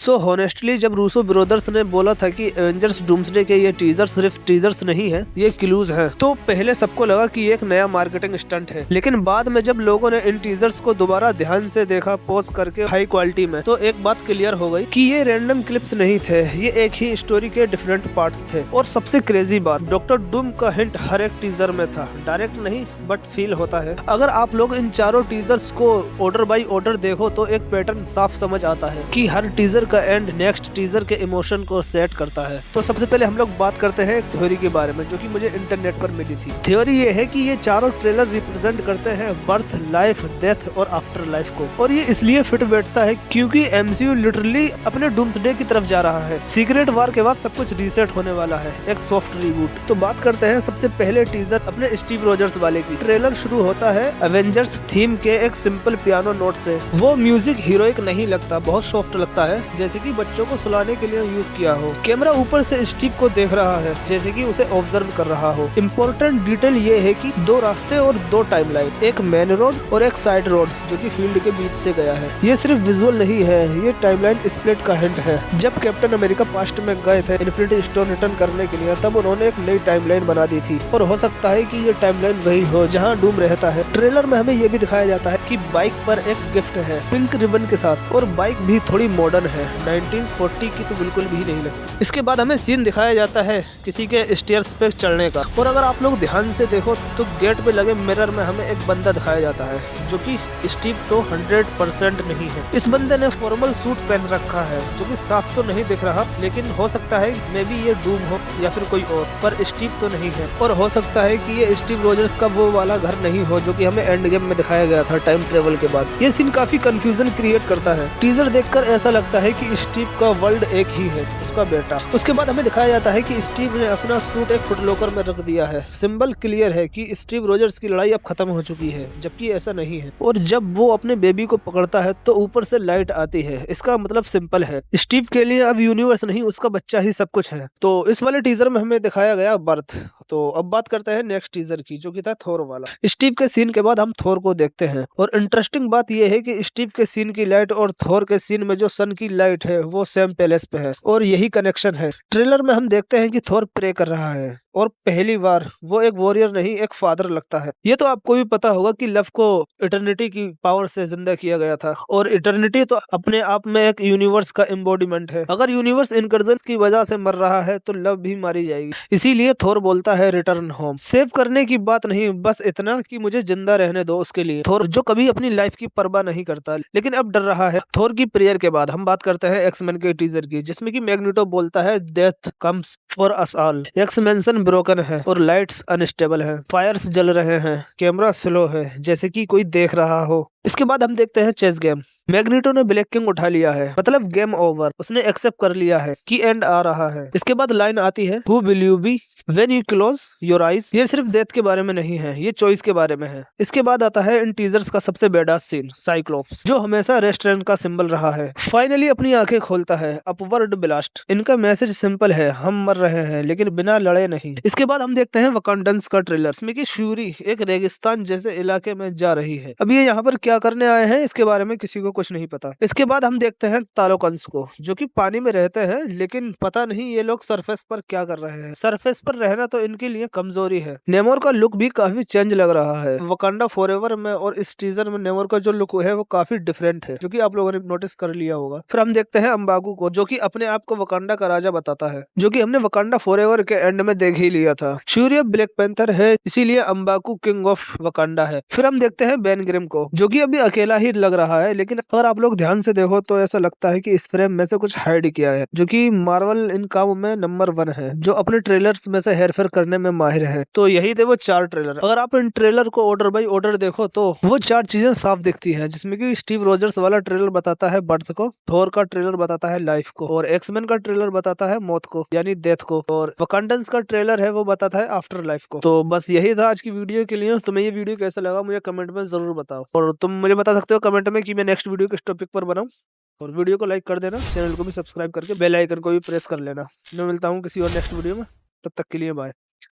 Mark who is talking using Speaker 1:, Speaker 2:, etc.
Speaker 1: सो honestly जब Russo brothers ने बोला था कि एवेंजर्स डूम्सडे के ये टीजर सिर्फ टीजर्स नहीं है, ये क्लूज है, तो पहले सबको लगा कि ये एक नया मार्केटिंग स्टंट है। लेकिन बाद में जब लोगों ने इन टीजर्स को दोबारा ध्यान से देखा पॉज करके हाई क्वालिटी में, तो एक बात क्लियर हो गई कि ये रैंडम क्लिप्स नहीं थे, ये एक ही स्टोरी के डिफरेंट पार्ट्स थे। और सबसे क्रेजी बात, डॉक्टर डूम का हिंट हर एक टीजर में था, डायरेक्ट नहीं बट फील होता है। अगर आप लोग इन चारों टीजर्स को ऑर्डर बाय ऑर्डर देखो तो एक पैटर्न साफ समझ आता है कि हर टीजर का एंड नेक्स्ट टीजर के इमोशन को सेट करता है। तो सबसे पहले हम लोग बात करते हैं एक थ्योरी के बारे में जो कि मुझे इंटरनेट पर मिली थी। थ्योरी ये है कि ये चारों ट्रेलर रिप्रेजेंट करते हैं बर्थ, लाइफ, डेथ और आफ्टर लाइफ को, और ये इसलिए फिट बैठता है क्योंकि एमसीयू लिटरली अपने डूम्सडे की तरफ जा रहा है। सीक्रेट वार के बाद सब कुछ रीसेट होने वाला है, एक सॉफ्ट रिबूट। तो बात करते हैं सबसे पहले टीजर अपने स्टीव रोजर्स वाले की। ट्रेलर शुरू होता है एवेंजर्स थीम के एक सिंपल पियानो नोट से। वो म्यूजिक हीरोइक नहीं लगता, बहुत सॉफ्ट लगता है, जैसे कि बच्चों को सुलाने के लिए यूज किया हो। कैमरा ऊपर से स्टीव को देख रहा है जैसे कि उसे ऑब्जर्व कर रहा हो। इम्पोर्टेंट डिटेल ये है कि दो रास्ते और दो टाइमलाइन, एक मेन रोड और एक साइड रोड जो कि फील्ड के बीच से गया है। ये सिर्फ विजुअल नहीं है, ये टाइमलाइन स्प्लिट का हिंट है। जब कैप्टन अमेरिका पास्ट में गए थे इन्फिनिटी स्टोन रिटर्न करने के लिए, तब उन्होंने एक नई टाइमलाइन बना दी थी, और हो सकता है कि ये टाइमलाइन वही हो जहां डूम रहता है। ट्रेलर में हमें ये भी दिखाया जाता है कि बाइक पर एक गिफ्ट है पिंक रिबन के साथ, और बाइक भी थोड़ी मॉडर्न है, 1940 की तो बिल्कुल भी नहीं लगती। इसके बाद हमें सीन दिखाया जाता है किसी के स्टेयर्स पे चढ़ने का, और अगर आप लोग ध्यान से देखो तो गेट पे लगे मिरर में हमें एक बंदा दिखाया जाता है जो कि स्टीव तो 100% नहीं है। इस बंदे ने फॉर्मल सूट पहन रखा है जो कि साफ तो नहीं दिख रहा, लेकिन हो सकता है मे बी ये डूम हो या फिर कोई और, पर स्टीव तो नहीं है। और हो सकता है कि ये स्टीव रोजर्स का वो वाला घर नहीं हो जो कि हमें एंड गेम में दिखाया गया था टाइम ट्रेवल के बाद। ये सीन काफी कंफ्यूजन क्रिएट करता है। टीजर देखकर ऐसा लगता है कि स्टीव का वर्ल्ड एक ही है, उसका बेटा। उसके बाद हमें दिखाया जाता है कि स्टीव ने अपना सूट एक फुटलॉकर में रख दिया है। सिंबल क्लियर है कि स्टीव रोजर्स की लड़ाई अब खत्म हो चुकी है, जबकि ऐसा नहीं है। और जब वो अपने बेबी को पकड़ता है तो ऊपर से लाइट आती है। इसका मतलब सिंपल है, स्टीव के लिए अब यूनिवर्स नहीं, उसका बच्चा ही सब कुछ है। तो इस वाले टीजर में हमें दिखाया गया बर्थ। तो अब बात करते हैं नेक्स्ट टीजर की जो कि था थोर वाला। स्टीव के सीन के बाद हम थोर को देखते हैं, और इंटरेस्टिंग बात यह है कि स्टीव के सीन की लाइट और थोर के सीन में जो सन की लाइट है वो सेम पैलेस पे है, और यही कनेक्शन है। ट्रेलर में हम देखते हैं कि थोर प्रे कर रहा है, और पहली बार वो एक वॉरियर नहीं एक फादर लगता है। ये तो आपको भी पता होगा कि लव को इटर्निटी की पावर से जिंदा किया गया था, और इटर्निटी तो अपने आप में एक यूनिवर्स का एम्बॉडीमेंट है। अगर यूनिवर्स इनकर्जन की वजह से मर रहा है तो लव भी मारी जाएगी। इसीलिए थोर बोलता है रिटर्न होम। सेव करने की बात नहीं, बस इतना कि मुझे जिंदा रहने दो उसके लिए। थोर जो कभी अपनी लाइफ की परवाह नहीं करता लेकिन अब डर रहा है। थोर की प्रेयर के बाद हम बात करते हैं एक्समैन के टीजर की, जिसमें कि मैग्नेटो बोलता है death comes for us all. X mansion broken है और लाइट्स अनस्टेबल है, फायर्स जल रहे हैं, कैमरा स्लो है जैसे कि कोई देख रहा हो। इसके बाद हम देखते हैं चेस गेम। मैग्नेटो ने ब्लैक किंग उठा लिया है, मतलब गेम ओवर, उसने एक्सेप्ट कर लिया है कि एंड आ रहा है। इसके बाद लाइन आती है who will you be when you close your eyes. ये सिर्फ डेथ के बारे में नहीं है, ये चॉइस के बारे में है। इसके बाद आता है इन टीजर्स का सबसे बेडास सीन, साइक्लोप्स, जो हमेशा रेस्टोरेंट का सिंबल रहा है, फाइनली अपनी आंखें खोलता है। Upward blast. इनका मैसेज सिंपल है, हम मर रहे हैं लेकिन बिना लड़े नहीं। इसके बाद हम देखते हैं वकांडन्स का ट्रेलर, इसमें कि शूरी एक रेगिस्तान जैसे इलाके में जा रही है। अब ये यहाँ पर क्या करने आए हैं इसके बारे में किसी को कुछ नहीं पता। इसके बाद हम देखते हैं तालोकंस को, जो कि पानी में रहते हैं, लेकिन पता नहीं ये लोग सरफेस पर क्या कर रहे हैं। सरफेस पर रहना तो इनके लिए कमजोरी है। नेमोर का लुक भी काफी चेंज लग रहा है वकांडा फॉरएवर में, और इस टीजर में नेमोर का जो लुक है वो काफी डिफरेंट है, जो कि आप लोगों ने नोटिस कर लिया होगा। फिर हम देखते हैं अम्बाकू को, जो कि अपने आप को वकांडा का राजा बताता है, जो कि हमने वकांडा फॉरएवर के एंड में देख ही लिया था। शूर्य ब्लैक पैंथर है, इसीलिए अम्बाकू किंग ऑफ वकांडा है। फिर हम देखते हैं बेन ग्रिम को, जो कि अभी अकेला ही लग रहा है, लेकिन अगर आप लोग ध्यान से देखो तो ऐसा लगता है कि इस फ्रेम में से कुछ हाइड किया है, जो कि मार्वल इन कामों में नंबर 1 है, जो अपने ट्रेलर्स में से हेरफेर करने में माहिर है। तो यही थे वो 4 ट्रेलर। अगर आप इन ट्रेलर को ऑर्डर बाई ऑर्डर देखो तो वो 4 चीजें साफ दिखती हैं, जिसमें कि स्टीव रोजर्स वाला ट्रेलर बताता है बर्थ को, थोर का ट्रेलर बताता है लाइफ को, और एक्समैन का ट्रेलर बताता है मौत को यानी डेथ को, और वकांडन्स का ट्रेलर है वो बताता है आफ्टर लाइफ को। तो बस यही था आज की वीडियो के लिए। तुम्हें ये वीडियो कैसा लगा मुझे कमेंट में जरूर बताओ, और तुम मुझे बता सकते हो कमेंट में कि मैं नेक्स्ट वीडियो किस टॉपिक पर बनाऊं। और वीडियो को लाइक कर देना, चैनल को भी सब्सक्राइब करके बेल आइकन को भी प्रेस कर लेना। मैं मिलता हूँ किसी और नेक्स्ट वीडियो में, तब तक के लिए बाय।